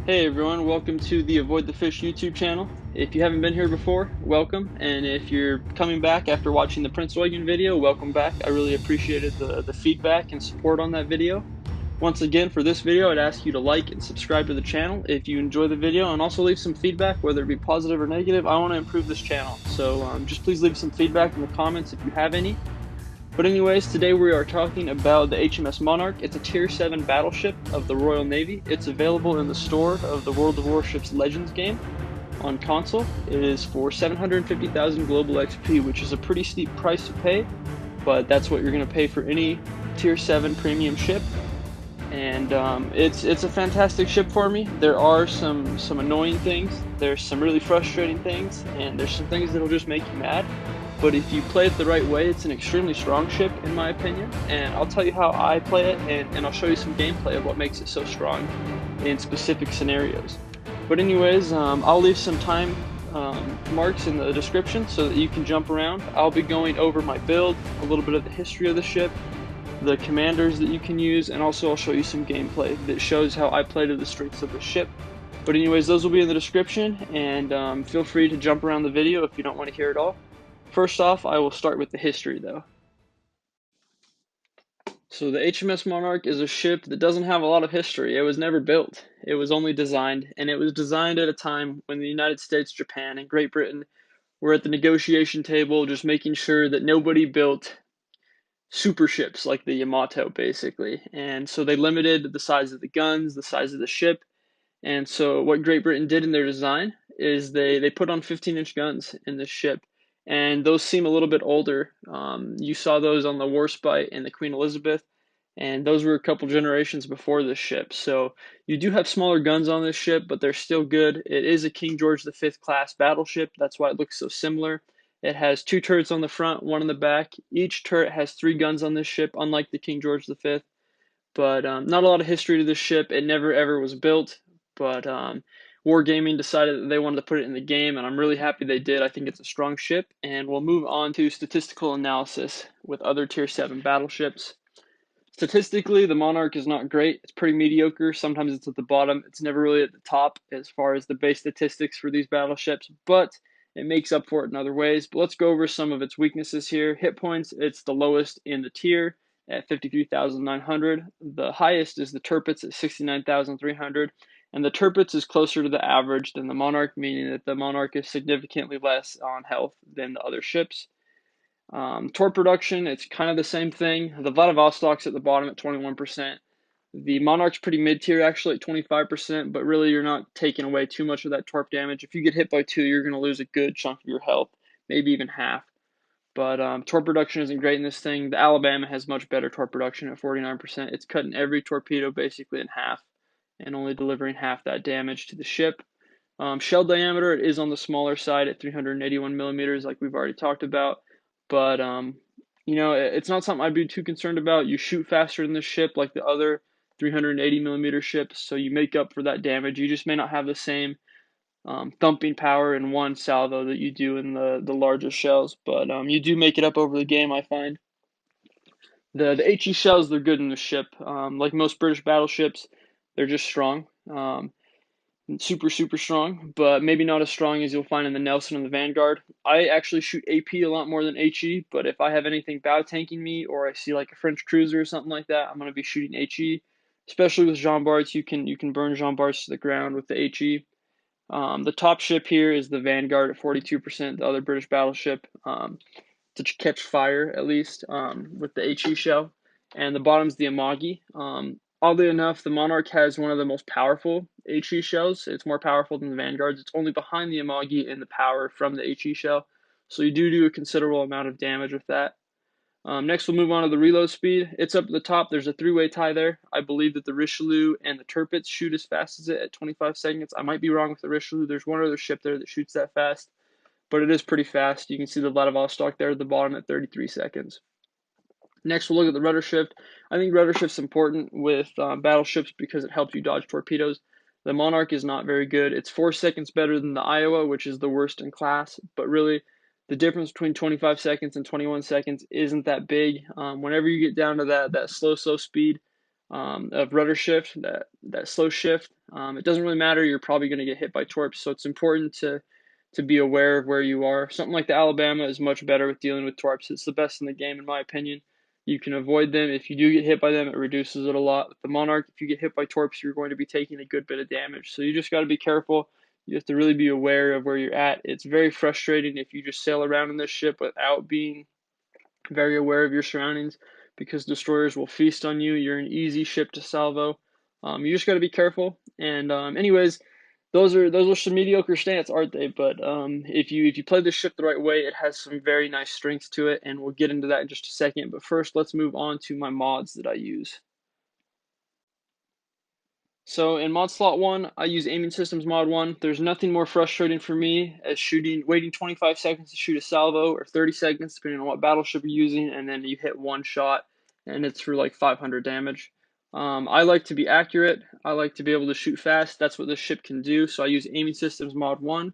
Hey everyone, welcome to the Avoid the Fish YouTube channel. If you haven't been here before, welcome, and if you're coming back after watching the Prince Eugen video, welcome back. I really appreciated the feedback and support on that video. Once again, for this video, I'd ask you to like and subscribe to the channel if you enjoy the video, and also leave some feedback, whether it be positive or negative. I want to improve this channel, so just please leave some feedback in the comments if you have any. But anyways, today we are talking about the HMS Monarch. It's a Tier 7 battleship of the Royal Navy. It's available in the store of the World of Warships Legends game on console. It is for 750,000 global XP, which is a pretty steep price to pay, but that's what you're going to pay for any Tier 7 premium ship. And it's a fantastic ship for me. There are some annoying things, there's some really frustrating things, and there's some things that'll just make you mad. But if you play it the right way, it's an extremely strong ship, in my opinion. And I'll tell you how I play it, and I'll show you some gameplay of what makes it so strong in specific scenarios. But anyways, I'll leave some time marks in the description so that you can jump around. I'll be going over my build, a little bit of the history of the ship, the commanders that you can use, and also I'll show you some gameplay that shows how I play to the strengths of the ship. But anyways, those will be in the description, and feel free to jump around the video if you don't want to hear it all. First off, I will start with the history though. So the HMS Monarch is a ship that doesn't have a lot of history. It was never built. It was only designed, and it was designed at a time when the United States, Japan, and Great Britain were at the negotiation table just making sure that nobody built super ships like the Yamato, basically. And so they limited the size of the guns, the size of the ship. And so what Great Britain did in their design is they put on 15-inch guns in this ship, and those seem a little bit older. You saw those on the Warspite and the Queen Elizabeth, and those were a couple generations before this ship. So you do have smaller guns on this ship, but they're still good. It is a King George V class battleship. That's why it looks so similar. It has 2 turrets on the front, 1 on the back. Each turret has 3 guns on this ship, unlike the King George V. But not a lot of history to this ship. It never ever was built, but Wargaming decided that they wanted to put it in the game, and I'm really happy they did. I think it's a strong ship, and we'll move on to statistical analysis with other Tier 7 battleships. Statistically, the Monarch is not great. It's pretty mediocre. Sometimes it's at the bottom. It's never really at the top as far as the base statistics for these battleships, but it makes up for it in other ways. But let's go over some of its weaknesses here. Hit points, it's the lowest in the tier at 53,900. The highest is the Tirpitz at 69,300. And the Tirpitz is closer to the average than the Monarch, meaning that the Monarch is significantly less on health than the other ships. Torque production, it's kind of the same thing. The Vladivostok's at the bottom at 21%. The Monarch's pretty mid-tier actually at 25%, but really you're not taking away too much of that torque damage. If you get hit by 2, you're going to lose a good chunk of your health, maybe even half. But torque production isn't great in this thing. The Alabama has much better torque production at 49%. It's cutting every torpedo basically in half and only delivering half that damage to the ship. Shell diameter, it is on the smaller side at 381 millimeters, like we've already talked about. But it's not something I'd be too concerned about. You shoot faster than this ship, like the other 380 millimeter ships, so you make up for that damage. You just may not have the same thumping power in one salvo that you do in the larger shells, but you do make it up over the game, I find. The HE shells, they're good in the ship. Like most British battleships, they're just strong. Super strong, but maybe not as strong as you'll find in the Nelson and the Vanguard. I actually shoot AP a lot more than HE, but if I have anything bow tanking me or I see like a French cruiser or something like that, I'm going to be shooting HE. Especially with Jean Bards, you can burn Jean Bards to the ground with the HE. The top ship here is the Vanguard at 42%, the other British battleship to catch fire at least with the HE shell, and the bottom's the Amagi. Oddly enough, the Monarch has one of the most powerful HE shells. It's more powerful than the Vanguards. It's only behind the Amagi in the power from the HE shell, so you do a considerable amount of damage with that. Next, we'll move on to the reload speed. It's up at the top. There's a 3-way tie there. I believe that the Richelieu and the Tirpitz shoot as fast as it at 25 seconds. I might be wrong with the Richelieu. There's one other ship there that shoots that fast, but it is pretty fast. You can see the Vladivostok there at the bottom at 33 seconds. Next, we'll look at the rudder shift. I think rudder shift's important with battleships because it helps you dodge torpedoes. The Monarch is not very good. It's 4 seconds better than the Iowa, which is the worst in class, but really the difference between 25 seconds and 21 seconds isn't that big. Whenever you get down to that slow speed of rudder shift, that slow shift, It doesn't really matter. You're probably going to get hit by torps, so it's important to be aware of where you are. Something like the Alabama is much better with dealing with torps. It's the best in the game, in my opinion. You can avoid them. If you do get hit by them, it reduces it a lot. With the Monarch, if you get hit by torps, you're going to be taking a good bit of damage. So you just got to be careful. You have to really be aware of where you're at. It's very frustrating if you just sail around in this ship without being very aware of your surroundings, because destroyers will feast on you. You're an easy ship to salvo. You just got to be careful. And anyways, those are some mediocre stats, aren't they? But if you play this ship the right way, it has some very nice strengths to it, and we'll get into that in just a second. But first, let's move on to my mods that I use. So in mod slot 1, I use aiming systems mod 1. There's nothing more frustrating for me as waiting 25 seconds to shoot a salvo, or 30 seconds depending on what battleship you're using, and then you hit one shot and it's for like 500 damage. I like to be accurate. I like to be able to shoot fast. That's what this ship can do. So I use aiming systems mod 1.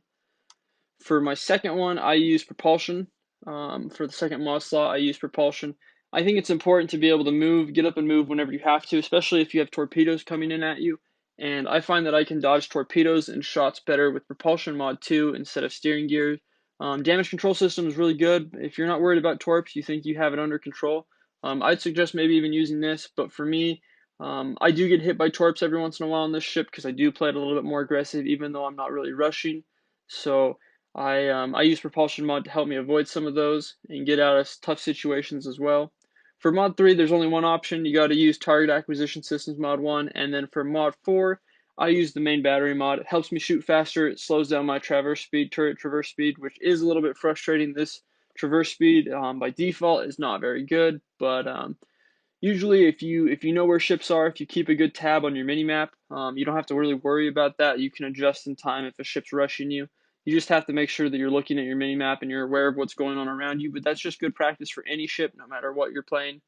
For my second one, I use propulsion. For the second mod slot, I use propulsion. I think it's important to be able to get up and move whenever you have to, especially if you have torpedoes coming in at you. And I find that I can dodge torpedoes and shots better with propulsion mod 2 instead of steering gear. Damage control system is really good. If you're not worried about torps, you think you have it under control, I'd suggest maybe even using this. But for me, I do get hit by torps every once in a while on this ship because I do play it a little bit more aggressive, even though I'm not really rushing. So I use propulsion mod to help me avoid some of those and get out of tough situations as well. For mod 3, there's only one option. You got to use target acquisition systems mod 1, and then for mod 4, I use the main battery mod. It helps me shoot faster. It slows down my turret traverse speed, which is a little bit frustrating. This traverse speed by default is not very good, but usually if you know where ships are, if you keep a good tab on your minimap, you don't have to really worry about that. You can adjust in time if a ship's rushing you. You just have to make sure that you're looking at your minimap and you're aware of what's going on around you, but that's just good practice for any ship, no matter what you're playing.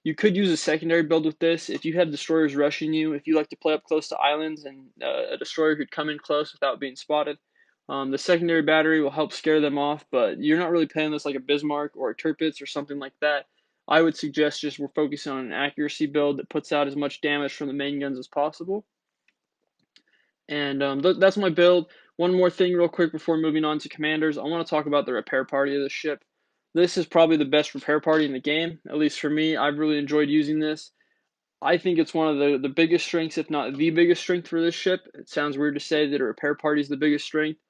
You could use a secondary build with this. If you have destroyers rushing you, if you like to play up close to islands and a destroyer could come in close without being spotted, the secondary battery will help scare them off, but you're not really playing this like a Bismarck or a Tirpitz or something like that. I would suggest just we're focusing on an accuracy build that puts out as much damage from the main guns as possible. And that's my build. One more thing real quick before moving on to commanders. I want to talk about the repair party of the ship. This is probably the best repair party in the game, at least for me. I've really enjoyed using this. I think it's one of the biggest strengths, if not the biggest strength for this ship. It sounds weird to say that a repair party is the biggest strength,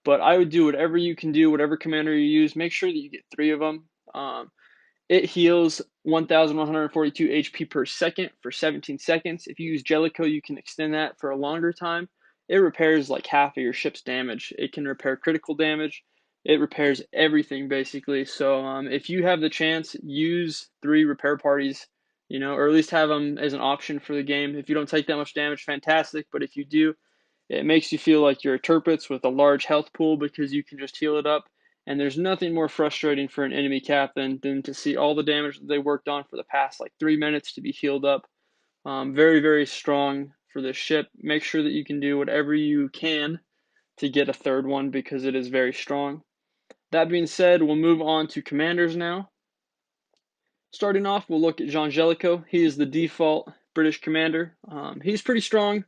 but I would do whatever you can do, whatever commander you use. Make sure that you get 3 of them. It heals 1,142 HP per second for 17 seconds. If you use Jellicoe, you can extend that for a longer time. It repairs like half of your ship's damage. It can repair critical damage. It repairs everything basically. So if you have the chance, use 3 repair parties, or at least have them as an option for the game. If you don't take that much damage, fantastic. But if you do, it makes you feel like you're a Tirpitz with a large health pool because you can just heal it up. And there's nothing more frustrating for an enemy captain than to see all the damage that they worked on for the past like 3 minutes to be healed up. Very, very strong for this ship. Make sure that you can do whatever you can to get a third one because it is very strong. That being said, we'll move on to commanders now. Starting off, we'll look at Jean Jellicoe. He is the default British commander. He's pretty strong,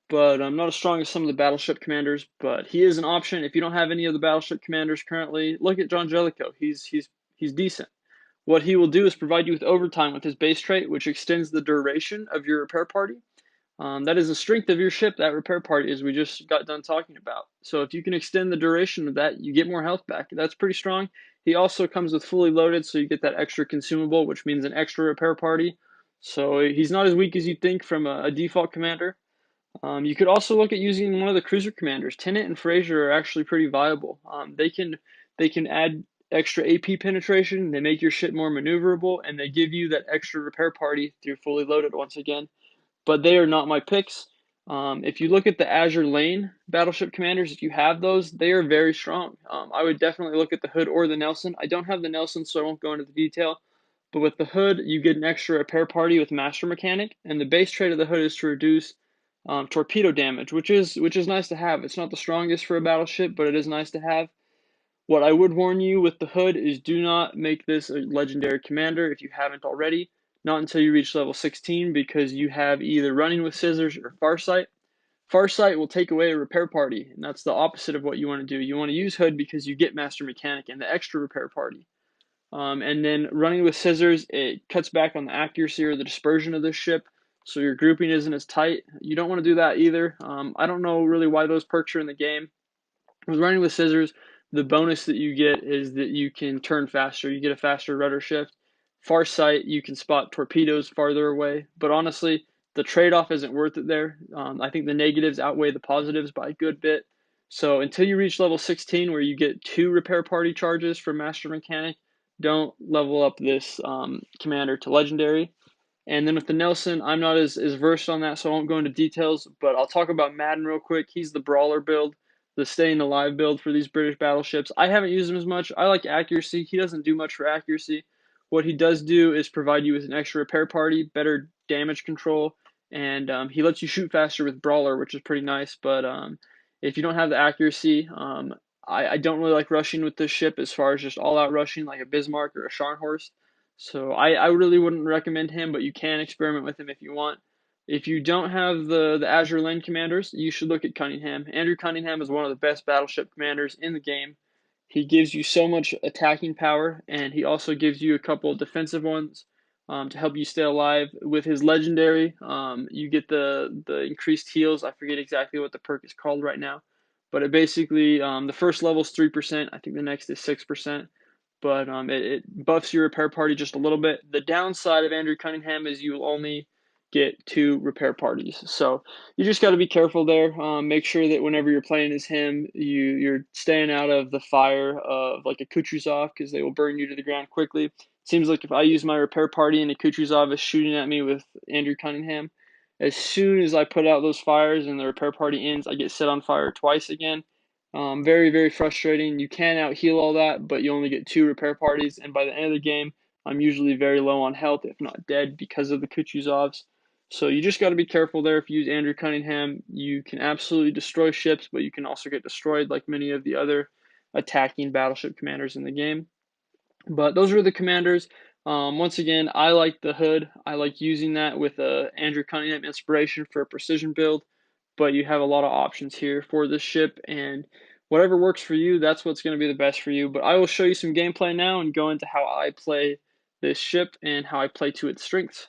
but not as strong as some of the battleship commanders, but he is an option. If you don't have any of the battleship commanders currently, look at John Jellicoe. He's decent. What he will do is provide you with overtime with his base trait, which extends the duration of your repair party. That is the strength of your ship, that repair party, as we just got done talking about. So if you can extend the duration of that, you get more health back. That's pretty strong. He also comes with fully loaded, so you get that extra consumable, which means an extra repair party. So he's not as weak as you'd think from a default commander. You could also look at using one of the cruiser commanders. Tennant and Fraser are actually pretty viable. They can add extra AP penetration. They make your ship more maneuverable, and they give you that extra repair party through fully loaded once again. But they are not my picks. If you look at the Azure Lane battleship commanders, if you have those, they are very strong. I would definitely look at the Hood or the Nelson. I don't have the Nelson, so I won't go into the detail. But with the Hood, you get an extra repair party with Master Mechanic, and the base trait of the Hood is to reduce torpedo damage, which is nice to have. It's not the strongest for a battleship, but it is nice to have. What I would warn you with the Hood is do not make this a legendary commander if you haven't already. Not until you reach level 16, because you have either Running with Scissors or Farsight. Farsight will take away a repair party, and that's the opposite of what you want to do. You want to use Hood because you get Master Mechanic and the extra repair party. And then running with Scissors, it cuts back on the accuracy or the dispersion of this ship, so your grouping isn't as tight. You don't want to do that either. I don't know really why those perks are in the game. With running with Scissors, the bonus that you get is that you can turn faster. You get a faster rudder shift. Farsight, you can spot torpedoes farther away. But honestly, the trade-off isn't worth it there. I think the negatives outweigh the positives by a good bit. So until you reach level 16, where you get 2 repair party charges for Master Mechanic, don't level up this commander to Legendary. And then with the Nelson, I'm not as versed on that, so I won't go into details, but I'll talk about Madden real quick. He's the brawler build, the staying alive build for these British battleships. I haven't used him as much. I like accuracy. He doesn't do much for accuracy. What he does do is provide you with an extra repair party, better damage control, and he lets you shoot faster with brawler, which is pretty nice. But if you don't have the accuracy, I don't really like rushing with this ship as far as just all-out rushing like a Bismarck or a Scharnhorst. So I really wouldn't recommend him, but you can experiment with him if you want. If you don't have the Azure Lane commanders, you should look at Cunningham. Andrew Cunningham is one of the best battleship commanders in the game. He gives you so much attacking power, and he also gives you a couple of defensive ones to help you stay alive. With his legendary, you get the increased heals. I forget exactly what the perk is called right now, but it basically the first level is 3%. I think the next is 6%. But it buffs your repair party just a little bit. The downside of Andrew Cunningham is you will only get 2 repair parties. So you just got to be careful there. Make sure that whenever you're playing as him, you're staying out of the fire of like a Kucherov, because they will burn you to the ground quickly. It seems like if I use my repair party and a Kucherov is shooting at me with Andrew Cunningham, as soon as I put out those fires and the repair party ends, I get set on fire twice again. Very, very frustrating. You can out heal all that, but you only get 2 repair parties, and by the end of the game, I'm usually very low on health, if not dead, because of the Kuchuzovs. So you just got to be careful there. If you use Andrew Cunningham, you can absolutely destroy ships, but you can also get destroyed like many of the other attacking battleship commanders in the game. But those are the commanders. Once again, I like the Hood. I like using that with Andrew Cunningham inspiration for a precision build, but you have a lot of options here for this ship, and whatever works for you, that's what's going to be the best for you. But I will show you some gameplay now and go into how I play this ship and how I play to its strengths.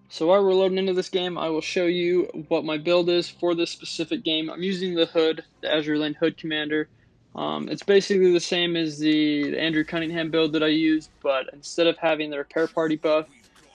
So while we're loading into this game, I will show you what my build is for this specific game. I'm using the Hood, the Azure Lane Hood Commander. It's basically the same as the Andrew Cunningham build that I used, but instead of having the repair party buff,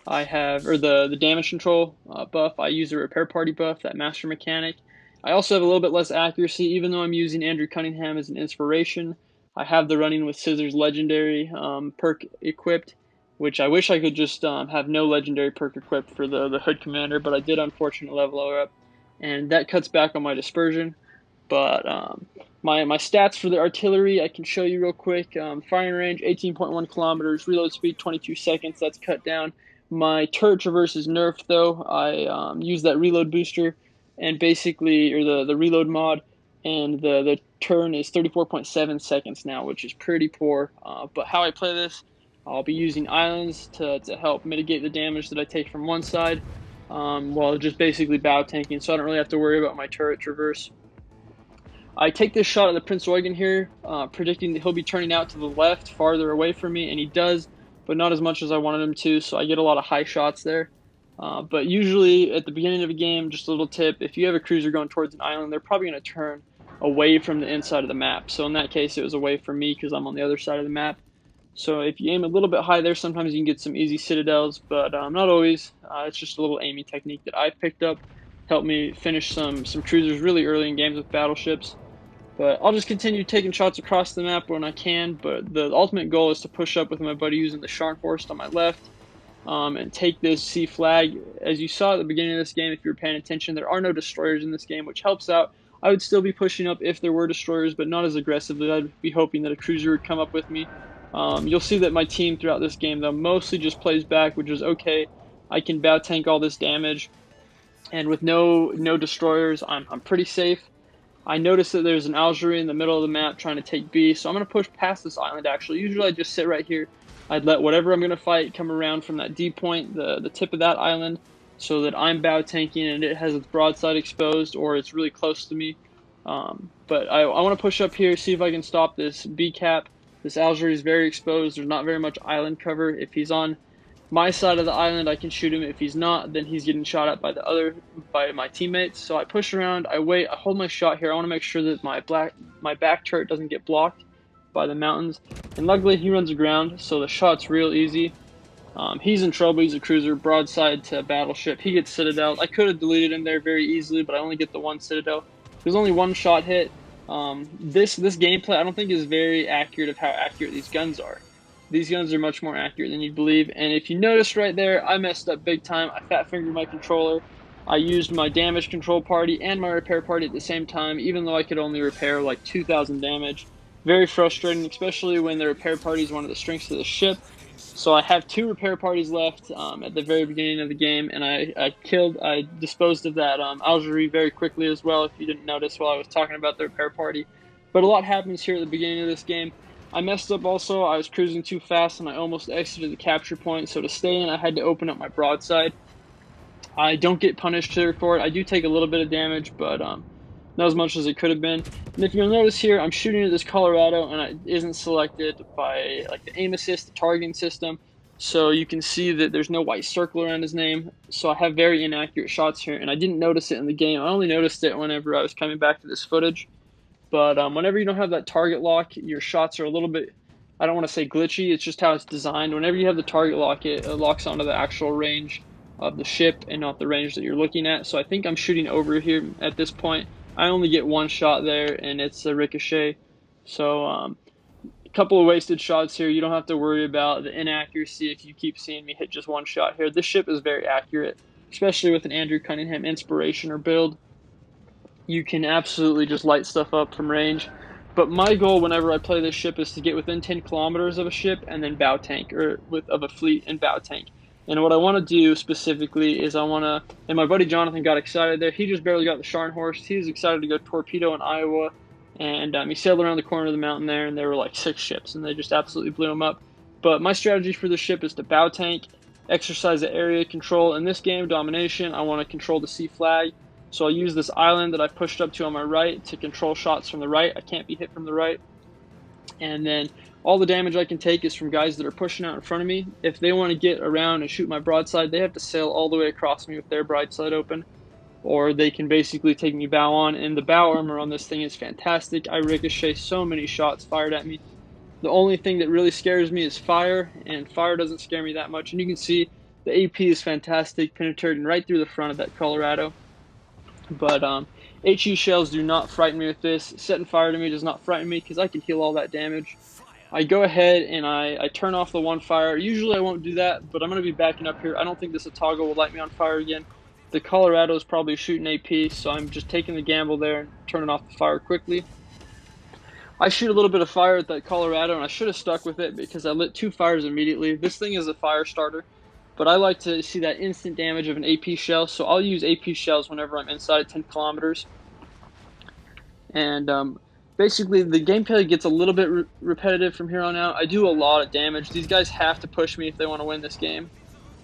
I have, or the damage control buff, I use the repair party buff, that Master Mechanic. I also have a little bit less accuracy, even though I'm using Andrew Cunningham as an inspiration. I have the Running with Scissors Legendary perk equipped, which I wish I could just have no legendary perk equipped for the Hood Commander, but I did unfortunately level her up, and that cuts back on my dispersion. But my stats for the artillery, I can show you real quick. Firing range, 18.1 kilometers. Reload speed, 22 seconds. That's cut down. My turret traverse is nerfed, though. I use that reload booster, and basically, or the reload mod, and the turn is 34.7 seconds now, which is pretty poor. But how I play this, I'll be using islands to help mitigate the damage that I take from one side, while just basically bow tanking, so I don't really have to worry about my turret traverse. I take this shot at the Prince Eugen here, predicting that he'll be turning out to the left, farther away from me, and he does, but not as much as I wanted him to, so I get a lot of high shots there. But usually at the beginning of a game, just a little tip, if you have a cruiser going towards an island, they're probably going to turn away from the inside of the map. So in that case, it was away from me because I'm on the other side of the map. So if you aim a little bit high there, sometimes you can get some easy citadels, but not always. It's just a little aiming technique that I've picked up, helped me finish some cruisers really early in games with battleships. But I'll just continue taking shots across the map when I can, but the ultimate goal is to push up with my buddy using the Scharnhorst on my left, and take this C flag. As you saw at the beginning of this game, if you were paying attention, there are no destroyers in this game, which helps out. I would still be pushing up if there were destroyers, but not as aggressively. I'd be hoping that a cruiser would come up with me. You'll see that my team throughout this game, though, mostly just plays back, which is okay. I can bow tank all this damage, and with no destroyers, I'm pretty safe. I noticed that there's an Algeria in the middle of the map trying to take B, so I'm going to push past this island, actually. Usually I just sit right here. I'd let whatever I'm going to fight come around from that D point, the tip of that island, so that I'm bow tanking and it has its broadside exposed or it's really close to me. But I want to push up here, see if I can stop this B cap. This Algerie is very exposed. There's not very much island cover. If he's on my side of the island, I can shoot him. If he's not, then he's getting shot at by my teammates. So I push around, I wait, I hold my shot here. I want to make sure that my back turret doesn't get blocked by the mountains. And luckily he runs aground, so the shot's real easy. He's in trouble. He's a cruiser, broadside to battleship. He gets citadel. I could have deleted him there very easily, but I only get the one citadel. There's only one shot hit. This gameplay I don't think is very accurate of how accurate these guns are. These guns are much more accurate than you'd believe. And if you notice right there, I messed up big time. I fat fingered my controller. I used my damage control party and my repair party at the same time, even though I could only repair like 2,000 damage. Very frustrating, especially when the repair party is one of the strengths of the ship. So I have 2 repair parties left at the very beginning of the game, and I disposed of that Algerie very quickly as well, if you didn't notice while I was talking about the repair party. But a lot happens here at the beginning of this game. I messed up also. I was cruising too fast, and I almost exited the capture point, so to stay in, I had to open up my broadside. I don't get punished here for it. I do take a little bit of damage, but not as much as it could have been. And if you'll notice here, I'm shooting at this Colorado, and it isn't selected by like the aim assist, the targeting system. So you can see that there's no white circle around his name. So I have very inaccurate shots here, and I didn't notice it in the game. I only noticed it whenever I was coming back to this footage. But whenever you don't have that target lock, your shots are a little bit, I don't want to say glitchy, it's just how it's designed. Whenever you have the target lock, it locks onto the actual range of the ship and not the range that you're looking at. So I think I'm shooting over here at this point. I only get one shot there, and it's a ricochet. So a couple of wasted shots here. You don't have to worry about the inaccuracy if you keep seeing me hit just one shot here. This ship is very accurate, especially with an Andrew Cunningham inspiration or build. You can absolutely just light stuff up from range. But my goal whenever I play this ship is to get within 10 kilometers of a ship and then bow tank, or of a fleet and bow tank. And what I want to do specifically is and my buddy Jonathan got excited there. He just barely got the Scharnhorst. He was excited to go torpedo in Iowa. And he sailed around the corner of the mountain there, and there were like 6 ships, and they just absolutely blew him up. But my strategy for this ship is to bow tank, exercise the area control. In this game, domination, I want to control the sea flag. So I'll use this island that I pushed up to on my right to control shots from the right. I can't be hit from the right. And then all the damage I can take is from guys that are pushing out in front of me. If they want to get around and shoot my broadside, they have to sail all the way across me with their broadside open. Or they can basically take me bow on. And the bow armor on this thing is fantastic. I ricochet so many shots fired at me. The only thing that really scares me is fire, and fire doesn't scare me that much. And you can see the AP is fantastic, penetrating right through the front of that Colorado. But HE shells do not frighten me with this. Setting fire to me does not frighten me because I can heal all that damage. I go ahead and I turn off the one fire. Usually I won't do that, but I'm going to be backing up here. I don't think this Otago will light me on fire again. The Colorado is probably shooting AP, so I'm just taking the gamble there and turning off the fire quickly. I shoot a little bit of fire at that Colorado, and I should have stuck with it because I lit 2 fires immediately. This thing is a fire starter. But I like to see that instant damage of an AP shell, so I'll use AP shells whenever I'm inside 10 kilometers. And basically, the gameplay gets a little bit repetitive from here on out. I do a lot of damage. These guys have to push me if they want to win this game.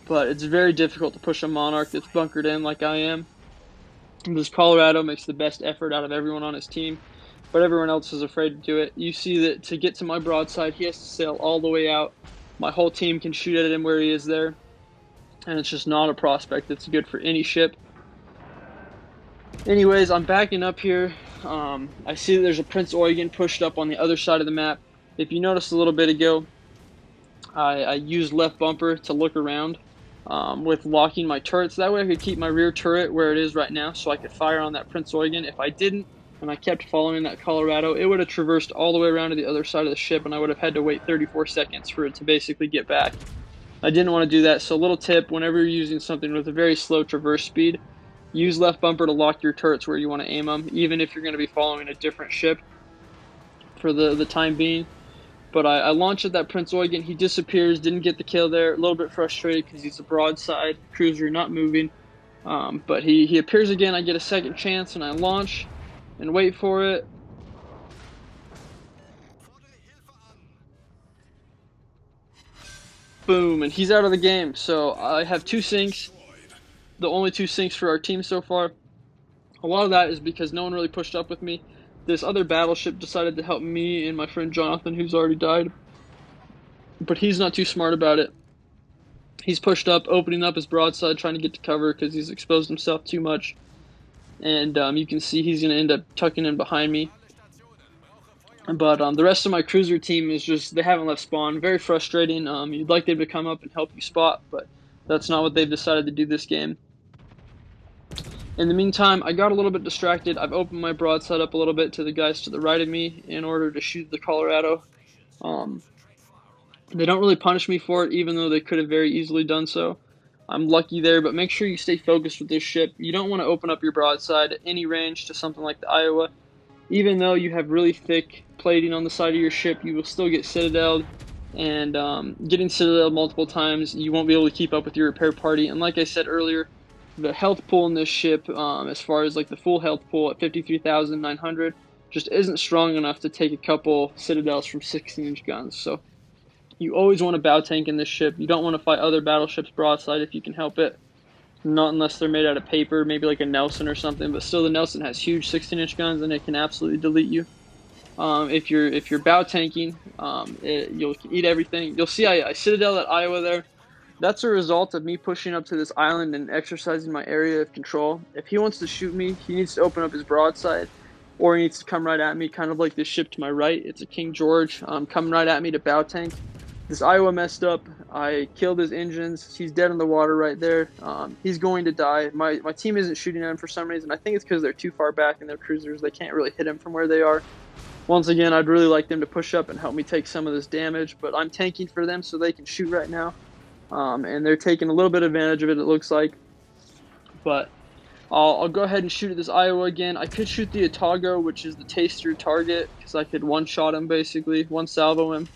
But it's very difficult to push a Monarch that's bunkered in like I am. And this Colorado makes the best effort out of everyone on his team, but everyone else is afraid to do it. You see that to get to my broadside, he has to sail all the way out. My whole team can shoot at him where he is there. And it's just not a prospect that's good for any ship. Anyways, I'm backing up here. I see that there's a Prince Eugen pushed up on the other side of the map. If you noticed a little bit ago, I used left bumper to look around with locking my turrets. That way I could keep my rear turret where it is right now so I could fire on that Prince Eugen. If I didn't, and I kept following that Colorado, it would have traversed all the way around to the other side of the ship, and I would have had to wait 34 seconds for it to basically get back. I didn't want to do that, so little tip, whenever you're using something with a very slow traverse speed, use left bumper to lock your turrets where you want to aim them, even if you're going to be following a different ship for the time being. But I launched at that Prince Eugen, he disappears, didn't get the kill there, a little bit frustrated because he's a broadside cruiser, not moving. But he appears again, I get a second chance, and I launch and wait for it. Boom, and he's out of the game. So I have 2 sinks. the only 2 sinks for our team so far. A lot of that is because no one really pushed up with me. This other battleship decided to help me and my friend Jonathan, who's already died, but he's not too smart about it. He's pushed up, opening up his broadside, trying to get to cover because he's exposed himself too much. And you can see he's going to end up tucking in behind me. But the rest of my cruiser team is just, they haven't left spawn. Very frustrating. You'd like them to come up and help you spot, but that's not what they've decided to do this game. In the meantime, I got a little bit distracted. I've opened my broadside up a little bit to the guys to the right of me in order to shoot the Colorado. They don't really punish me for it, even though they could have very easily done so. I'm lucky there, but make sure you stay focused with this ship. You don't want to open up your broadside at any range to something like the Iowa. Even though you have really thick plating on the side of your ship, you will still get citadeled, and getting citadeled multiple times, you won't be able to keep up with your repair party. And like I said earlier, the health pool in this ship, as far as like the full health pool at 53,900, just isn't strong enough to take a couple citadels from 16-inch guns. So you always want to bow tank in this ship. You don't want to fight other battleships broadside if you can help it. Not unless they're made out of paper, maybe like a Nelson or something. But still, the Nelson has huge 16-inch guns, and it can absolutely delete you. If you're bow tanking, you'll eat everything. You'll see I citadel at Iowa there. That's a result of me pushing up to this island and exercising my area of control. If he wants to shoot me, he needs to open up his broadside, or he needs to come right at me, kind of like this ship to my right. It's a King George coming right at me to bow tank. This Iowa messed up. I killed his engines. He's dead in the water right there. He's going to die. My team isn't shooting at him for some reason. I think it's because they're too far back in their cruisers. They can't really hit him from where they are. Once again, I'd really like them to push up and help me take some of this damage, but I'm tanking for them so they can shoot right now. And they're taking a little bit of advantage of it, it looks like. But I'll go ahead and shoot at this Iowa again. I could shoot the Otago, which is the taster target, because I could one-shot him, basically, one-salvo him.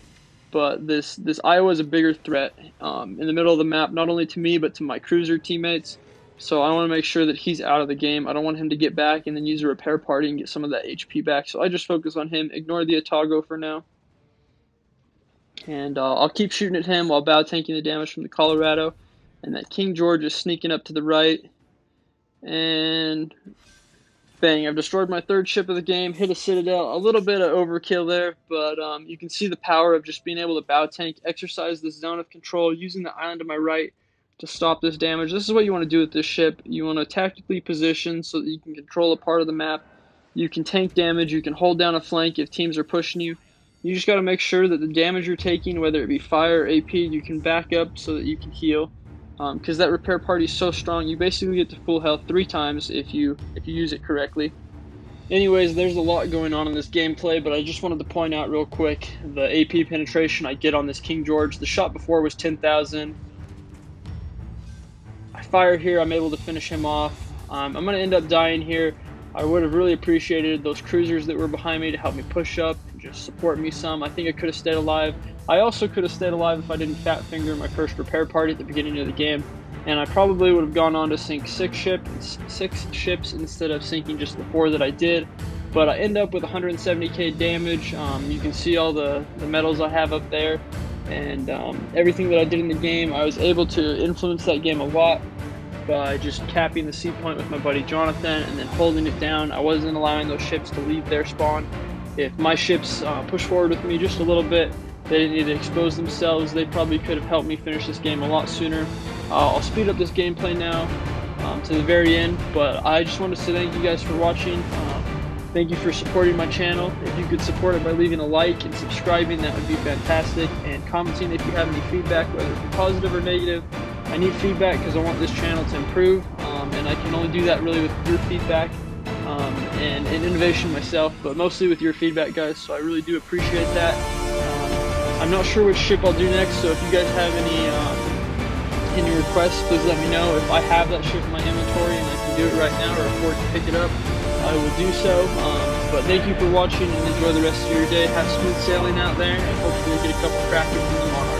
But this Iowa is a bigger threat in the middle of the map, not only to me, but to my cruiser teammates. So I want to make sure that he's out of the game. I don't want him to get back and then use a repair party and get some of that HP back. So I just focus on him, ignore the Otago for now. And I'll keep shooting at him while bow tanking the damage from the Colorado. And that King George is sneaking up to the right. And bang, I've destroyed my third ship of the game, hit a citadel. A little bit of overkill there, but you can see the power of just being able to bow tank, exercise this zone of control, using the island to my right to stop this damage. This is what you want to do with this ship. You want to tactically position so that you can control a part of the map. You can tank damage, you can hold down a flank if teams are pushing you. You just got to make sure that the damage you're taking, whether it be fire or AP, you can back up so that you can heal. Because that repair party is so strong, you basically get to full health 3 times if you use it correctly. Anyways, there's a lot going on in this gameplay, but I just wanted to point out real quick the AP penetration I get on this King George. The shot before was 10,000. I fire here, I'm able to finish him off. I'm going to end up dying here. I would have really appreciated those cruisers that were behind me to help me push up and just support me some. I think I could have stayed alive. I also could have stayed alive if I didn't fat finger my first repair party at the beginning of the game. And I probably would have gone on to sink 6 ships instead of sinking just the 4 that I did. But I end up with 170k damage. You can see all the medals I have up there. And everything that I did in the game, I was able to influence that game a lot by just capping the sea point with my buddy Jonathan and then holding it down. I wasn't allowing those ships to leave their spawn. If my ships pushed forward with me just a little bit, they didn't need to expose themselves. They probably could have helped me finish this game a lot sooner. I'll speed up this gameplay now to the very end, but I just wanted to say thank you guys for watching. Thank you for supporting my channel. If you could support it by leaving a like and subscribing, that would be fantastic. And commenting if you have any feedback, whether it be positive or negative. I need feedback because I want this channel to improve, and I can only do that really with your feedback and innovation myself, but mostly with your feedback, guys, so I really do appreciate that. I'm not sure which ship I'll do next, so if you guys have any requests, please let me know. If I have that ship in my inventory and I can do it right now or afford to pick it up, I will do so. But thank you for watching and enjoy the rest of your day. Have smooth sailing out there, and hopefully get a couple crackers from the Monarch.